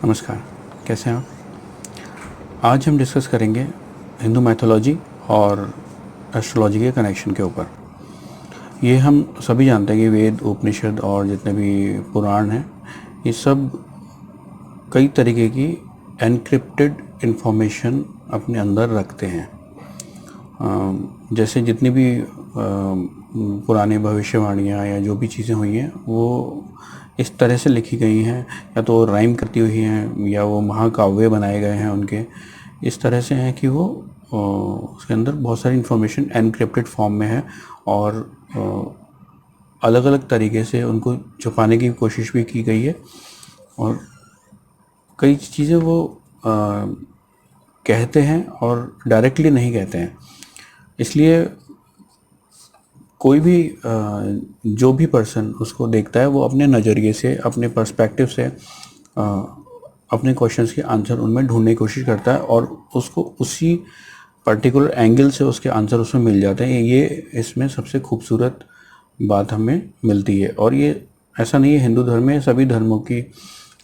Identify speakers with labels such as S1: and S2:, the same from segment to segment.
S1: नमस्कार, कैसे हैं आप? आज हम डिस्कस करेंगे हिंदू मैथोलॉजी और एस्ट्रोलॉजी के कनेक्शन के ऊपर। ये हम सभी जानते हैं कि वेद, उपनिषद और जितने भी पुराण हैं, ये सब कई तरीके की एनक्रिप्टेड इन्फॉर्मेशन अपने अंदर रखते हैं। जैसे जितनी भी पुरानी भविष्यवाणियाँ या जो भी चीज़ें हुई हैं वो इस तरह से लिखी गई हैं, या तो राइम करती हुई हैं या वो महाकाव्य बनाए गए हैं उनके इस तरह से हैं कि वो उसके अंदर बहुत सारी इन्फॉर्मेशन एनक्रिप्टेड फॉर्म में है और अलग अलग तरीके से उनको छुपाने की कोशिश भी की गई है। और कई चीज़ें वो कहते हैं और डायरेक्टली नहीं कहते हैं। इसलिए कोई भी जो भी पर्सन उसको देखता है वो अपने नज़रिए से, अपने पर्सपेक्टिव से अपने क्वेश्चंस के आंसर उनमें ढूंढने की कोशिश करता है और उसको उसी पर्टिकुलर एंगल से उसके आंसर उसमें मिल जाते हैं। ये इसमें सबसे खूबसूरत बात हमें मिलती है। और ये ऐसा नहीं है हिंदू धर्म में, सभी धर्मों की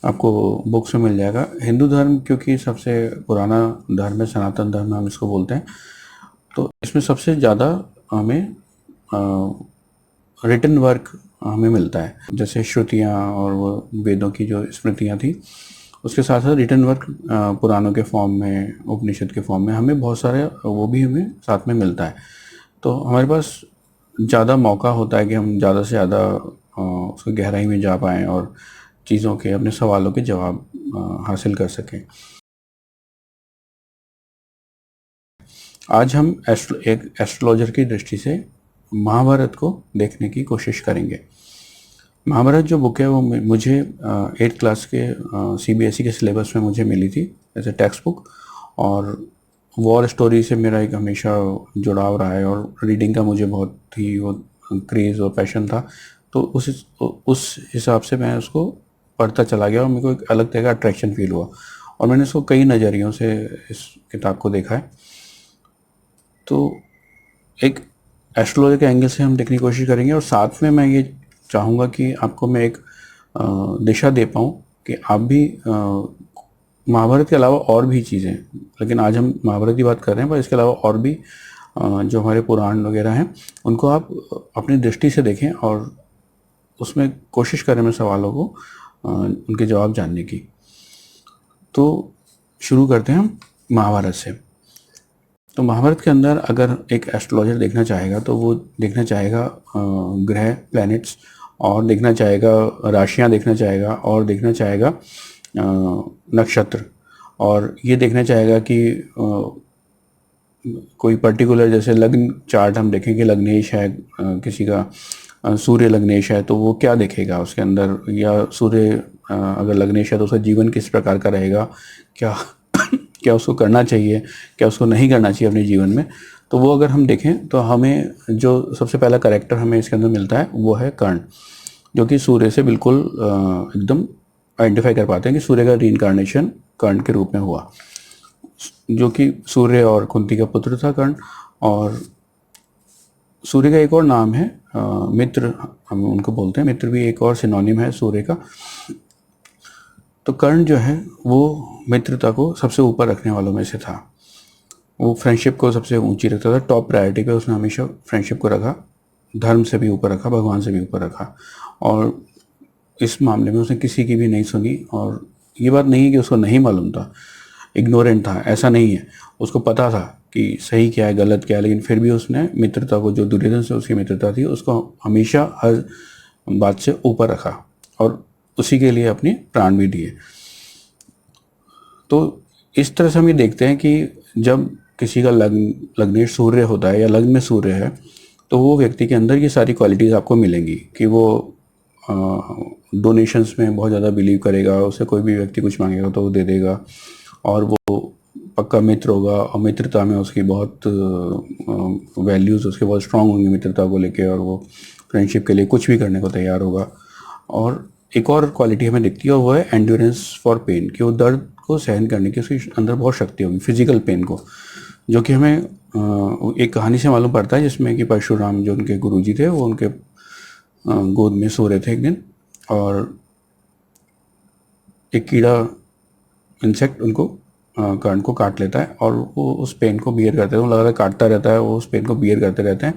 S1: आपको बुक्स में मिल जाएगा। हिंदू धर्म क्योंकि सबसे पुराना धर्म है, सनातन धर्म हम इसको बोलते हैं, तो इसमें सबसे ज़्यादा हमें रिटन वर्क हमें मिलता है। जैसे श्रुतियाँ और वो वेदों की जो स्मृतियाँ थी, उसके साथ साथ रिटन वर्क पुराणों के फॉर्म में, उपनिषद के फॉर्म में हमें बहुत सारे वो भी हमें साथ में मिलता है। तो हमारे पास ज़्यादा मौका होता है कि हम ज़्यादा से ज़्यादा उसकी गहराई में जा पाएँ और चीज़ों के, अपने सवालों के जवाब हासिल कर सकें। आज हम एक एस्ट्रोलॉजर की दृष्टि से महाभारत को देखने की कोशिश करेंगे। महाभारत जो बुक है वो मुझे 8th क्लास के CBSE के सिलेबस में मुझे मिली थी एज ए टेक्स्ट बुक, और वॉर स्टोरी से मेरा एक हमेशा जुड़ाव रहा है और रीडिंग का मुझे बहुत ही वो क्रेज़ और पैशन था। तो उस हिसाब से मैं उसको पढ़ता चला गया और मेरे को एक अलग तरह का अट्रैक्शन फील हुआ और मैंने इसको कई नज़रियों से इस किताब को देखा है। तो एक एस्ट्रोलॉजी के एंगल से हम देखने की कोशिश करेंगे और साथ में मैं ये चाहूँगा कि आपको मैं एक दिशा दे पाऊँ कि आप भी महाभारत के अलावा और भी चीज़ें, लेकिन आज हम महाभारत की बात कर रहे हैं, पर इसके अलावा और भी जो हमारे पुराण वगैरह हैं उनको आप अपनी दृष्टि से देखें और उसमें कोशिश करें में सवालों को उनके जवाब जानने की। तो शुरू करते हैं हम महाभारत से। तो महाभारत के अंदर अगर एक एस्ट्रोलॉजर देखना चाहेगा तो वो देखना चाहेगा ग्रह, प्लैनेट्स, और देखना चाहेगा राशियां, देखना चाहेगा और देखना चाहेगा नक्षत्र, और ये देखना चाहेगा कि कोई पर्टिकुलर जैसे लग्न चार्ट हम देखें कि लग्नेश है किसी का, सूर्य लग्नेश है, तो वो क्या देखेगा उसके अंदर, या सूर्य अगर लग्नेश है तो उसका जीवन किस प्रकार का रहेगा, क्या क्या उसको करना चाहिए, क्या उसको नहीं करना चाहिए अपने जीवन में। तो वो अगर हम देखें तो हमें जो सबसे पहला कैरेक्टर हमें इसके अंदर मिलता है वो है कर्ण, जो कि सूर्य से बिल्कुल एकदम आइडेंटिफाई कर पाते हैं कि सूर्य का रीइंकार्नेशन कर्ण के रूप में हुआ, जो कि सूर्य और कुंती का पुत्र था कर्ण। और सूर्य का एक और नाम है मित्र, हम उनको बोलते हैं, मित्र भी एक और सिनोनिम है सूर्य का। तो कर्ण जो है वो मित्रता को सबसे ऊपर रखने वालों में से था। वो फ्रेंडशिप को सबसे ऊंची रखता था, टॉप प्रायोरिटी पे उसने हमेशा फ्रेंडशिप को रखा, धर्म से भी ऊपर रखा, भगवान से भी ऊपर रखा। और इस मामले में उसने किसी की भी नहीं सुनी। और ये बात नहीं है कि उसको नहीं मालूम था, इग्नोरेंट था, ऐसा नहीं है, उसको पता था कि सही क्या है गलत क्या है, लेकिन फिर भी उसने मित्रता को, जो दुर्योधन से उसकी मित्रता थी, उसको हमेशा हर बात से ऊपर रखा और उसी के लिए अपने प्राण भी दिए। तो इस तरह से हम ये देखते हैं कि जब किसी का लग्नेश सूर्य होता है या लग्न में सूर्य है, तो वो व्यक्ति के अंदर ये सारी क्वालिटीज़ आपको मिलेंगी कि वो डोनेशंस में बहुत ज़्यादा बिलीव करेगा, उसे कोई भी व्यक्ति कुछ मांगेगा तो वो दे देगा, और वो पक्का मित्र होगा और मित्रता में उसकी बहुत वैल्यूज़ उसके बहुत स्ट्रांग होंगी मित्रता को लेके, और वो फ्रेंडशिप के लिए कुछ भी करने को तैयार होगा। और एक और क्वालिटी हमें दिखती है और वो है एंड्योरेंस फॉर पेन, कि वो दर्द को सहन करने की उसके अंदर बहुत शक्ति होगी, फिजिकल पेन को, जो कि हमें एक कहानी से मालूम पड़ता है जिसमें कि परशुराम जो उनके गुरुजी थे वो उनके गोद में सो रहे थे एक दिन, और एक कीड़ा इंसेक्ट उनको कर्ण को काट लेता है और वो उस पेन को बियर करते हैं, वो लगातार काटता रहता है, वो उस पेन को बियर करते रहते हैं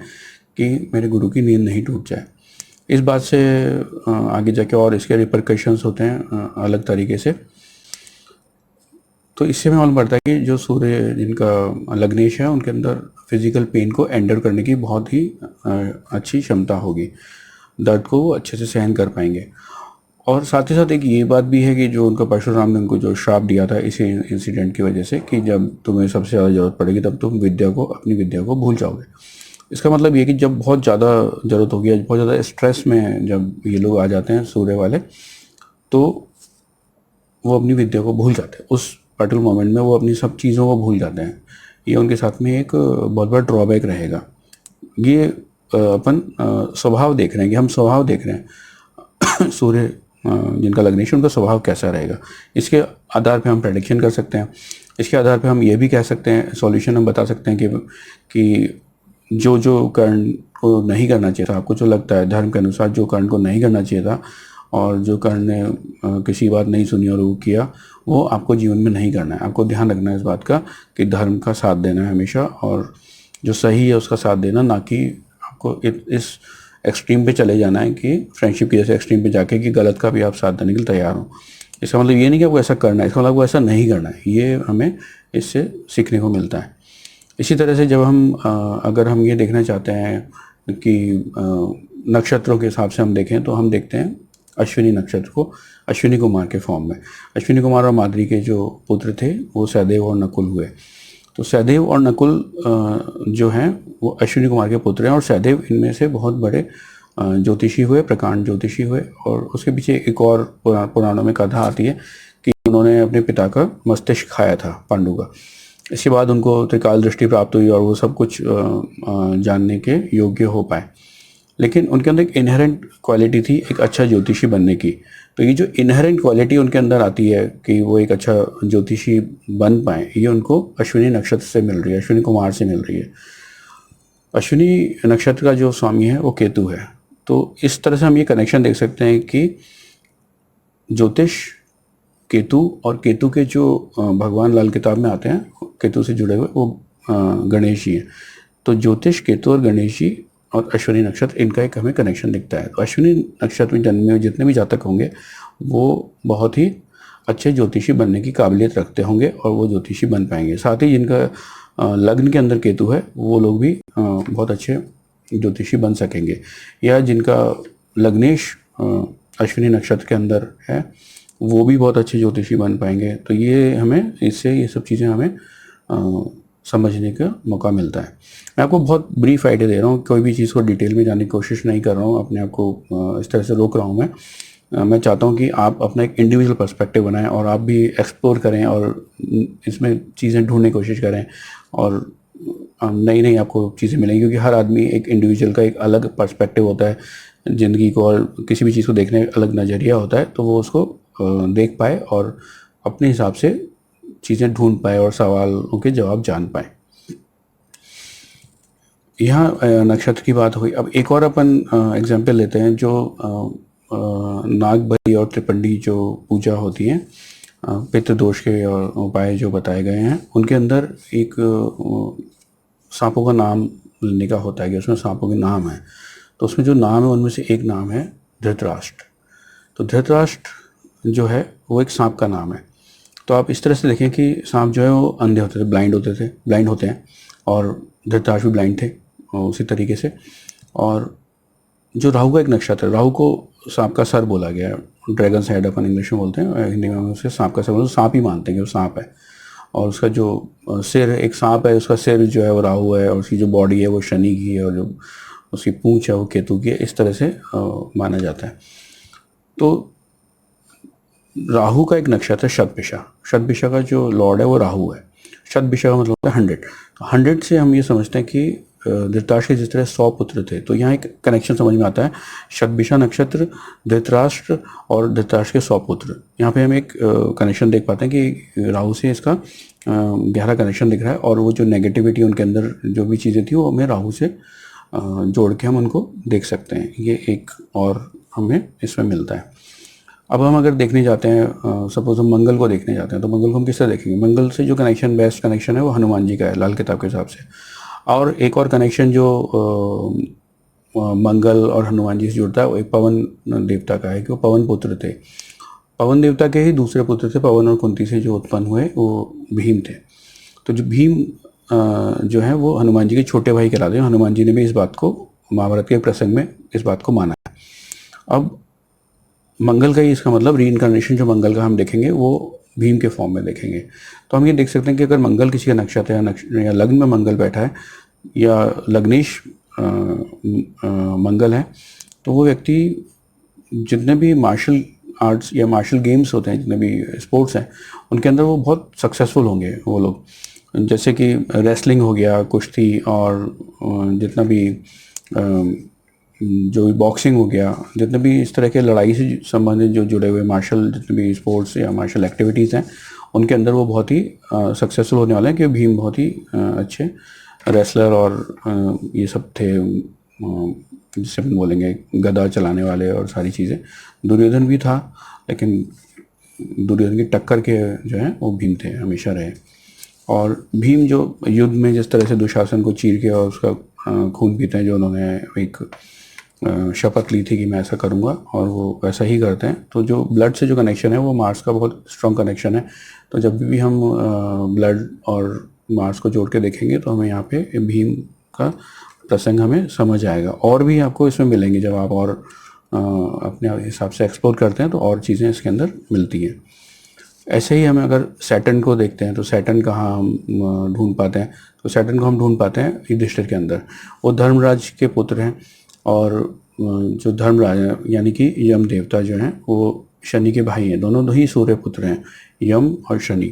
S1: कि मेरे गुरु की नींद नहीं टूट जाए। इस बात से आगे जाके और इसके रिपरकशंस होते हैं अलग तरीके से। तो इससे हमें मालूम पड़ता है कि जो सूर्य जिनका लग्नेश है उनके अंदर फिजिकल पेन को एंडर करने की बहुत ही अच्छी क्षमता होगी, दर्द को वो अच्छे से सहन कर पाएंगे। और साथ ही साथ एक ये बात भी है कि जो उनका परशुराम ने उनको जो श्राप दिया था इसी इंसिडेंट की वजह से कि जब तुम्हें सबसे ज़्यादा ज़रूरत पड़ेगी तब तुम अपनी विद्या को भूल जाओगे। इसका मतलब ये कि जब बहुत ज़्यादा ज़रूरत होगी, बहुत ज़्यादा स्ट्रेस में जब ये लोग आ जाते हैं सूर्य वाले, तो वो अपनी विद्या को भूल जाते हैं। उस पर्टिकुलर मोमेंट में वो अपनी सब चीज़ों को भूल जाते हैं। ये उनके साथ में एक बहुत बड़ा ड्रॉबैक रहेगा। ये अपन स्वभाव देख रहे हैं कि हम स्वभाव देख रहे हैं सूर्य जिनका लग्नेश उनका स्वभाव कैसा रहेगा, इसके आधार पे हम प्रेडिक्शन कर सकते हैं। इसके आधार पे हम ये भी कह सकते हैं, सॉल्यूशन हम बता सकते हैं कि जो जो कर्ण को नहीं करना चाहिए था, आपको जो लगता है धर्म के अनुसार जो कर्ण को नहीं करना चाहिए था और जो कर्ण ने किसी बात नहीं सुनी और वो किया, वो आपको जीवन में नहीं करना है। आपको ध्यान रखना है इस बात का कि धर्म का साथ देना है हमेशा, और जो सही है उसका साथ देना, ना कि आपको इस एक्सट्रीम पे चले जाना है कि फ्रेंडशिप की जैसे एक्सट्रीम पे जाके कि गलत का भी आप साथ देने के लिए तैयार हो। इसका मतलब ये नहीं कि आपको ऐसा करना है, इसका मतलब आपको ऐसा नहीं करना है। ये हमें इससे सीखने को मिलता है। इसी तरह से जब हम अगर हम ये देखना चाहते हैं कि नक्षत्रों के हिसाब से हम देखें तो हम देखते हैं अश्विनी नक्षत्र को अश्विनी कुमार के फॉर्म में। अश्विनी कुमार और माद्री के जो पुत्र थे वो सहदेव और नकुल हुए। तो सहदेव और नकुल जो हैं वो अश्विनी कुमार के पुत्र हैं, और सहदेव इनमें से बहुत बड़े ज्योतिषी हुए, प्रकांड ज्योतिषी हुए। और उसके पीछे एक और पुराणों में कथा आती है कि उन्होंने अपने पिता का मस्तिष्क खाया था, पांडु का। इसके बाद उनको त्रिकाल दृष्टि प्राप्त हुई और वो सब कुछ जानने के योग्य हो पाए। लेकिन उनके अंदर एक इनहेरेंट क्वालिटी थी एक अच्छा ज्योतिषी बनने की। तो ये जो इनहेरेंट क्वालिटी उनके अंदर आती है कि वो एक अच्छा ज्योतिषी बन पाए, ये उनको अश्विनी नक्षत्र से मिल रही है, अश्विनी कुमार से मिल रही है। अश्विनी नक्षत्र का जो स्वामी है वो केतु है। तो इस तरह से हम ये कनेक्शन देख सकते हैं कि ज्योतिष केतु, और केतु के जो भगवान लाल किताब में आते हैं केतु से जुड़े हुए वो गणेश जी हैं। तो ज्योतिष, केतु और गणेश जी और अश्विनी नक्षत्र, इनका एक हमें कनेक्शन दिखता है। तो अश्विनी नक्षत्र में जन्मे हुए जितने भी जातक होंगे वो बहुत ही अच्छे ज्योतिषी बनने की काबिलियत रखते होंगे और वो ज्योतिषी बन पाएंगे। साथ ही जिनका लग्न के अंदर केतु है वो लोग भी बहुत अच्छे ज्योतिषी बन सकेंगे, या जिनका लग्नेश अश्विनी नक्षत्र के अंदर है वो भी बहुत अच्छे ज्योतिषी बन पाएंगे। तो ये हमें इससे ये सब चीज़ें हमें समझने का मौका मिलता है। मैं आपको बहुत ब्रीफ आइडिया दे रहा हूँ, कोई भी चीज़ को डिटेल में जाने की कोशिश नहीं कर रहा हूँ, अपने आप को इस तरह से रोक रहा हूँ। मैं चाहता हूँ कि आप अपना एक इंडिविजुअल पर्सपेक्टिव बनाएं और आप भी एक्सप्लोर करें और इसमें चीज़ें ढूंढने की कोशिश करें, और नई नई आपको चीज़ें मिलेंगी। क्योंकि हर आदमी एक इंडिविजुअल का एक अलग पर्सपेक्टिव होता है ज़िंदगी को, और किसी भी चीज़ को देखने का अलग नज़रिया होता है, तो वो उसको देख पाए और अपने हिसाब से चीज़ें ढूंढ पाए और सवालों के जवाब जान पाए। यहाँ नक्षत्र की बात हुई। अब एक और अपन एग्जाम्पल लेते हैं, जो नागबली और त्रिपंडी जो पूजा होती है, पितृदोष के उपाय जो बताए गए हैं, उनके अंदर एक सांपों का नाम लेने का होता है कि उसमें सांपों के नाम है। तो उसमें जो नाम है उनमें से एक नाम है धृतराष्ट्र। तो धृतराष्ट्र जो है वो एक सांप का नाम है। तो आप इस तरह से देखें कि सांप जो है वो अंधे होते थे, ब्लाइंड होते हैं, और धृतराष्ट्र भी ब्लाइंड थे उसी तरीके से। और जो राहु का एक नक्षत्र है, राहु को सांप का सर बोला गया है, ड्रैगन हेड अपन इंग्लिश में बोलते हैं, हिंदी में उसे सांप का सर बोलते हैं। सांप ही मानते हैं कि वो सांप है, और उसका जो सिर एक सांप है, उसका सिर जो है वो राहु है, और उसकी जो बॉडी है वो शनि की है, और जो उसकी पूंछ है वो केतु की है। इस तरह से माना जाता है। तो राहु का एक नक्षत्र है शतभिषा। शतभिषा का जो लॉर्ड है वो राहु है। शतभिषा का मतलब है 100। तो 100 से हम ये समझते हैं कि धृतराष्ट्र के जिस तरह 100 पुत्र थे, तो यहाँ एक कनेक्शन समझ में आता है। शतभिषा नक्षत्र, धृतराष्ट्र और धृतराष्ट्र के 100 पुत्र, यहाँ पे हम एक कनेक्शन देख पाते हैं कि राहु से इसका गहरा कनेक्शन दिख रहा है। और वो जो नेगेटिविटी उनके अंदर जो भी चीज़ें थी वो हमें राहु से जोड़ के हम उनको देख सकते हैं। ये एक और हमें इसमें मिलता है। अब हम अगर देखने जाते हैं, सपोज हम मंगल को देखने जाते हैं, तो मंगल को हम किस तरह देखेंगे? मंगल से जो कनेक्शन, बेस्ट कनेक्शन है वो हनुमान जी का है लाल किताब के हिसाब से। और एक और कनेक्शन जो मंगल और हनुमान जी से जुड़ता है वो एक पवन देवता का है कि वो पवन पुत्र थे। पवन देवता के ही दूसरे पुत्र थे पवन और कुंती से जो उत्पन्न हुए, वो भीम थे। तो जो भीम जो है वो हनुमान जी के छोटे भाई कहलाते हैं। हनुमान जी ने भी इस बात को महाभारत के प्रसंग में इस बात को माना है। अब मंगल का ही इसका मतलब रीइंकारनेशन जो मंगल का हम देखेंगे वो भीम के फॉर्म में देखेंगे। तो हम ये देख सकते हैं कि अगर मंगल किसी का नक्षत्र या लग्न में मंगल बैठा है या लग्नेश मंगल है, तो वो व्यक्ति जितने भी मार्शल आर्ट्स या मार्शल गेम्स होते हैं, जितने भी स्पोर्ट्स हैं, उनके अंदर वो बहुत सक्सेसफुल होंगे वो लोग। जैसे कि रेसलिंग हो गया, कुश्ती, और जितना भी जो भी बॉक्सिंग हो गया, जितने भी इस तरह के लड़ाई से संबंधित जो जुड़े हुए मार्शल जितने भी स्पोर्ट्स या मार्शल एक्टिविटीज़ हैं, उनके अंदर वो बहुत ही सक्सेसफुल होने वाले हैं, क्योंकि भीम बहुत ही अच्छे रेसलर और ये सब थे, जिसे हम बोलेंगे गदा चलाने वाले और सारी चीज़ें। दुर्योधन भी था, लेकिन दुर्योधन की टक्कर के जो हैं वो भीम थे, हमेशा रहे। और भीम जो युद्ध में जिस तरह से दुशासन को चीर के और उसका खून पीते हैं, जो उन्होंने एक शपथ ली थी कि मैं ऐसा करूँगा, और वो वैसा ही करते हैं। तो जो ब्लड से जो कनेक्शन है वो मार्स का बहुत स्ट्रॉन्ग कनेक्शन है। तो जब भी हम ब्लड और मार्स को जोड़ के देखेंगे तो हमें यहाँ पे भीम का प्रसंग हमें समझ आएगा। और भी आपको इसमें मिलेंगे, जब आप और अपने हिसाब से एक्सप्लोर करते हैं तो और चीज़ें इसके अंदर मिलती हैं। ऐसे ही हमें अगर सैटर्न को देखते हैं तो सैटर्न कहाँ हम ढूंढ पाते हैं? तो सैटर्न को हम ढूंढ पाते हैं युधिष्ठिर के अंदर। वो धर्मराज के पुत्र हैं, और जो धर्मराज हैं यानी कि यम देवता जो हैं वो शनि के भाई हैं। दोनों ही सूर्य पुत्र हैं, यम और शनि,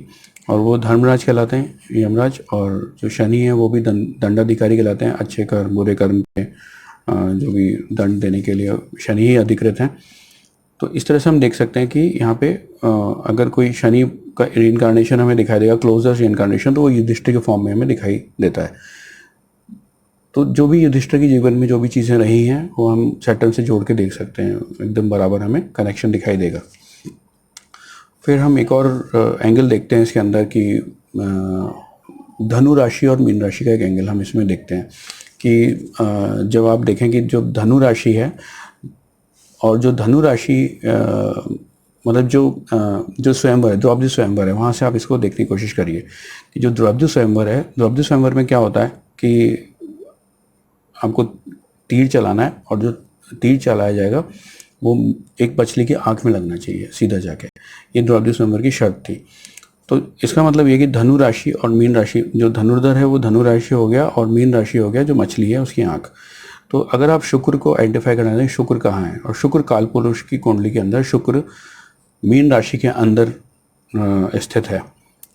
S1: और वो धर्मराज कहलाते हैं, यमराज। और जो शनि है वो भी दंडाधिकारी कहलाते हैं, अच्छे कर्म बुरे कर्म के जो भी दंड देने के लिए शनि ही अधिकृत हैं। तो इस तरह से हम देख सकते हैं कि यहाँ पे अगर कोई शनि का रीइंकारनेशन हमें दिखाई देगा, क्लोजर रीइंकारनेशन, तो वो युधिष्ठिर के फॉर्म में हमें दिखाई देता है। तो जो भी युधिष्ठिर के जीवन में जो भी चीज़ें रही हैं वो हम सैटर्न से जोड़ के देख सकते हैं, एकदम बराबर हमें कनेक्शन दिखाई देगा। फिर हम एक और एंगल देखते हैं इसके अंदर कि धनु राशि और मीन राशि का एक एंगल हम इसमें देखते हैं कि जब आप देखें कि जो धनु राशि है और जो धनु राशि मतलब जो स्वयंवर है, द्रौपदी स्वयंवर है, वहाँ से आप इसको देखने की कोशिश करिए कि जो द्रौपदी स्वयंवर है, द्रौपदी स्वयंवर में क्या होता है कि आपको तीर चलाना है, और जो तीर चलाया जाएगा वो एक मछली की आंख में लगना चाहिए सीधा जाके। ये द्रौपदी स्वयंवर की शर्त थी। तो इसका मतलब ये कि धनु राशि और मीन राशि, जो धनुर्धर है वो धनु राशि हो गया, और मीन राशि हो गया जो मछली है उसकी आंख। तो अगर आप शुक्र को आइडेंटिफाई करना चाहें, शुक्र कहाँ है, और शुक्र काल पुरुष की कुंडली के अंदर शुक्र मीन राशि के अंदर स्थित है।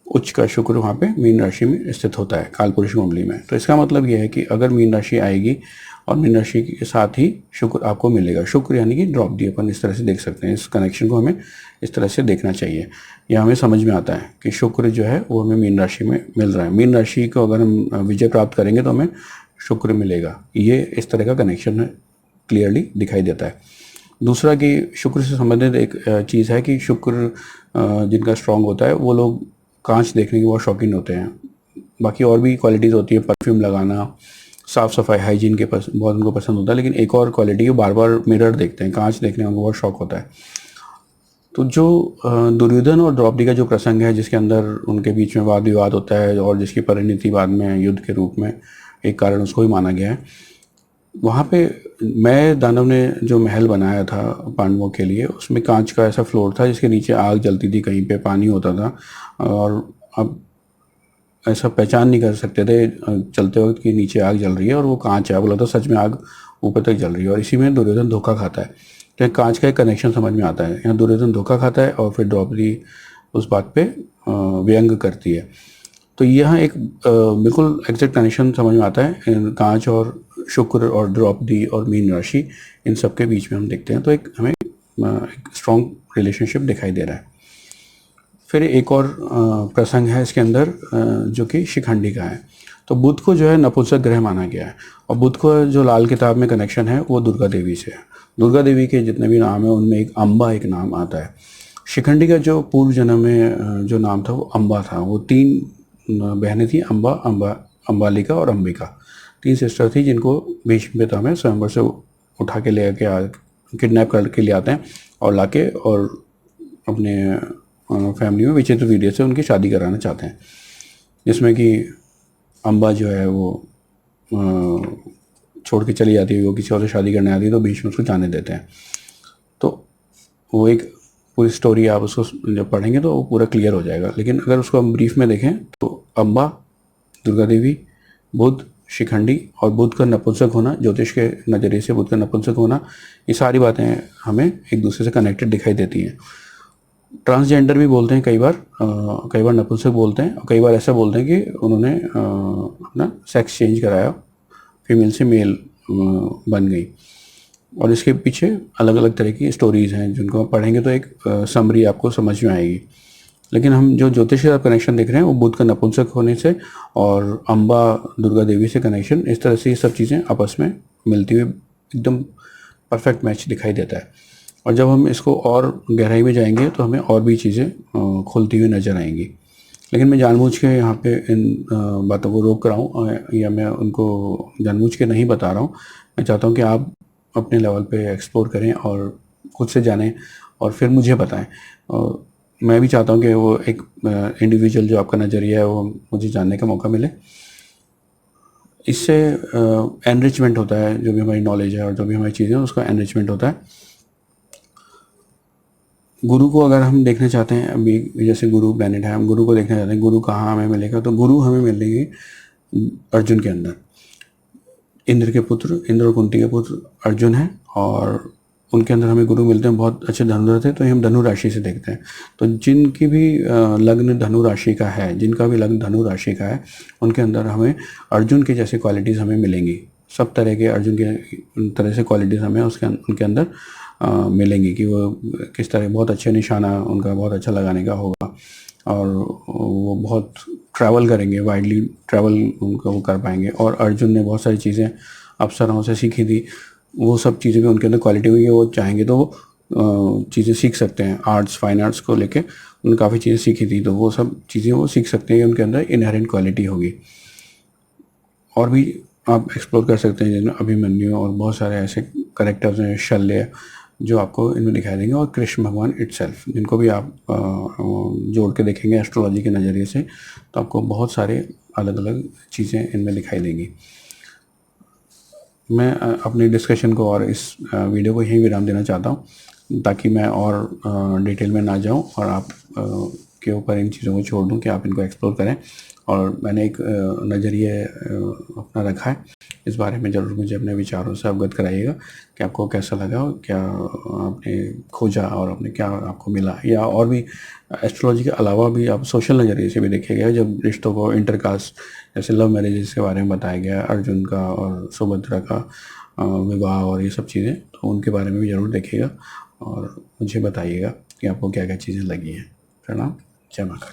S1: उच्च का शुक्र वहाँ पे मीन राशि में स्थित होता है काल पुरुष कुंडली में। तो इसका मतलब यह है कि अगर मीन राशि आएगी और मीन राशि के साथ ही शुक्र आपको मिलेगा। शुक्र यानी कि द्रौपदी, अपन इस तरह से देख सकते हैं। इस कनेक्शन को हमें इस तरह से देखना चाहिए, यह हमें समझ में आता है कि शुक्र जो है वो हमें मीन राशि में मिल रहा है। मीन राशि को अगर हम विजय प्राप्त करेंगे तो हमें शुक्र मिलेगा। ये इस तरह का कनेक्शन क्लियरली दिखाई देता है। दूसरा कि शुक्र से संबंधित एक चीज़ है कि शुक्र जिनका स्ट्रांग होता है वो लोग कांच देखने के बहुत शौकीन होते हैं। बाकी और भी क्वालिटीज़ होती है, परफ्यूम लगाना, साफ़ सफाई, हाइजीन के बहुत उनको पसंद होता है। लेकिन एक और क्वालिटी है, बार बार मिरर देखते हैं, कांच देखने में उनको बहुत शौक होता है। तो जो दुर्योधन और द्रौपदी का जो प्रसंग है, जिसके अंदर उनके बीच में वाद विवाद होता है और जिसकी परिणति बाद में युद्ध के रूप में एक कारण उसको ही माना गया है, वहाँ पे मैं दानव ने जो महल बनाया था पांडवों के लिए, उसमें कांच का ऐसा फ्लोर था जिसके नीचे आग जलती थी, कहीं पे पानी होता था, और अब ऐसा पहचान नहीं कर सकते थे चलते वक्त कि नीचे आग जल रही है और वो कांच है। बोला तो सच में आग ऊपर तक जल रही है, और इसी में दुर्योधन धोखा खाता है। तो कांच का एक कनेक्शन समझ में आता है। यहाँ दुर्योधन धोखा खाता है और फिर द्रौपदी उस बात पे व्यंग करती है। तो यहाँ एक बिल्कुल एग्जैक्ट कनेक्शन समझ में आता है कांच और शुक्र और द्रौपदी और मीन राशि, इन सब के बीच में हम देखते हैं। तो एक हमें एक स्ट्रॉन्ग रिलेशनशिप दिखाई दे रहा है। फिर एक और प्रसंग है इसके अंदर जो कि शिखंडी का है। तो बुध को जो है नपुंसक ग्रह माना गया है, और बुध को जो लाल किताब में कनेक्शन है वो दुर्गा देवी से है। दुर्गा देवी के जितने भी नाम है उनमें एक अम्बा एक नाम आता है। शिखंडी का जो पूर्व जन्म में जो नाम था वो अम्बा था। वो 3 बहनें थी, अम्बा, अम्बालिका और अंबिका। 3 सिस्टर थी जिनको भीष्म पितामह स्वयंवर से उठा के ले के किडनैप करके ले आते हैं और लाके और अपने फैमिली में विचित्र वीर्य से उनकी शादी कराना चाहते हैं, जिसमें कि अम्बा जो है वो छोड़ के चली जाती है, वो किसी और से शादी करने आती है, तो भीष्म उसको जाने देते हैं। तो वो एक पूरी स्टोरी आप उसको जब पढ़ेंगे तो वो पूरा क्लियर हो जाएगा। लेकिन अगर उसको हम ब्रीफ में देखें तो अम्बा, दुर्गा देवी, बुध, शिखंडी और बुध का नपुंसक होना, ज्योतिष के नज़रिए से बुध का नपुंसक होना, ये सारी बातें हमें एक दूसरे से कनेक्टेड दिखाई देती हैं। ट्रांसजेंडर भी बोलते हैं कई बार नपुंसक बोलते हैं, और कई बार ऐसा बोलते हैं कि उन्होंने अपना सेक्स चेंज कराया, फीमेल से मेल बन गई। और इसके पीछे अलग अलग तरह की स्टोरीज़ हैं जिनको आप पढ़ेंगे तो एक समरी आपको समझ में आएगी। लेकिन हम जो ज्योतिष के साथ कनेक्शन देख रहे हैं वो बुध का नपुंसक होने से और अम्बा दुर्गा देवी से कनेक्शन, इस तरह से ये सब चीज़ें आपस में मिलती हुई एकदम परफेक्ट मैच दिखाई देता है। और जब हम इसको और गहराई में जाएंगे तो हमें और भी चीज़ें खुलती हुई नज़र आएंगी। लेकिन मैं जानबूझ के यहाँ पे इन बातों को रोक रहा हूँ, या मैं उनको जानबूझ के नहीं बता रहा हूँ। मैं चाहता हूँ कि आप अपने लेवल पे एक्सप्लोर करें और खुद से जानें और फिर मुझे बताएं। और मैं भी चाहता हूँ कि वो एक इंडिविजुअल जो आपका नज़रिया है वो मुझे जानने का मौका मिले। इससे एनरिचमेंट होता है, जो भी हमारी नॉलेज है और जो भी हमारी चीज़ें हैं उसका एनरिचमेंट होता है। गुरु को अगर हम देखना चाहते हैं, अभी जैसे गुरु प्लैनेट है, हम गुरु को देखना चाहते हैं, गुरु कहाँ हमें मिलेगा, तो गुरु हमें मिलेंगे अर्जुन के अंदर। इंद्र के पुत्र, इंद्र और कुंती के पुत्र अर्जुन हैं, और उनके अंदर हमें गुरु मिलते हैं, बहुत अच्छे धनुर्धर थे। तो हम धनु राशि से देखते हैं, तो जिनकी भी लग्न धनु राशि का है, जिनका भी लग्न धनु राशि का है, उनके अंदर हमें अर्जुन के जैसे क्वालिटीज़ हमें मिलेंगी। सब तरह के अर्जुन के तरह से क्वालिटीज़ हमें उनके अंदर मिलेंगी कि वो किस तरह, बहुत अच्छे निशाना उनका बहुत अच्छा लगाने का होगा, और वो बहुत ट्रैवल करेंगे, वाइडली ट्रैवल उनका वो कर पाएंगे। और अर्जुन ने बहुत सारी चीज़ें अप्सराओं से सीखी थी, वो सब चीज़ें भी उनके अंदर क्वालिटी हुई है। वो चाहेंगे तो वो चीज़ें सीख सकते हैं। आर्ट्स, फाइन आर्ट्स को लेके उन्होंने काफ़ी चीज़ें सीखी थी, तो वो सब चीज़ें वो सीख सकते हैं, उनके अंदर इनहेरेंट क्वालिटी होगी। और भी आप एक्सप्लोर कर सकते हैं, जिनमें अभिमन्यु और बहुत सारे ऐसे करेक्टर्स हैं, शल्य, जो आपको इनमें दिखाई देंगे, और कृष्ण भगवान इटसेल्फ, जिनको भी आप जोड़ के देखेंगे एस्ट्रोलॉजी के नज़रिए से, तो आपको बहुत सारे अलग अलग चीज़ें इनमें दिखाई देंगी। मैं अपनी डिस्कशन को और इस वीडियो को यहीं विराम देना चाहता हूँ, ताकि मैं और डिटेल में ना जाऊँ और आप के ऊपर इन चीज़ों को छोड़ दूँ कि आप इनको एक्सप्लोर करें। और मैंने एक नज़रिए अपना रखा है, इस बारे में ज़रूर मुझे अपने विचारों से अवगत कराइएगा कि आपको कैसा लगा, और क्या आपने खोजा और आपने क्या आपको मिला। या और भी एस्ट्रोलॉजी के अलावा भी आप सोशल नज़रिए से भी देखिएगा, जब रिश्तों को इंटरकास्ट, जैसे लव मैरिजेस के बारे में बताया गया है, अर्जुन का और सुभद्रा का विवाह और ये सब चीज़ें, तो उनके बारे में भी ज़रूर देखिएगा और मुझे बताइएगा कि आपको क्या क्या चीज़ें लगी हैं। प्रणाम, जय माता।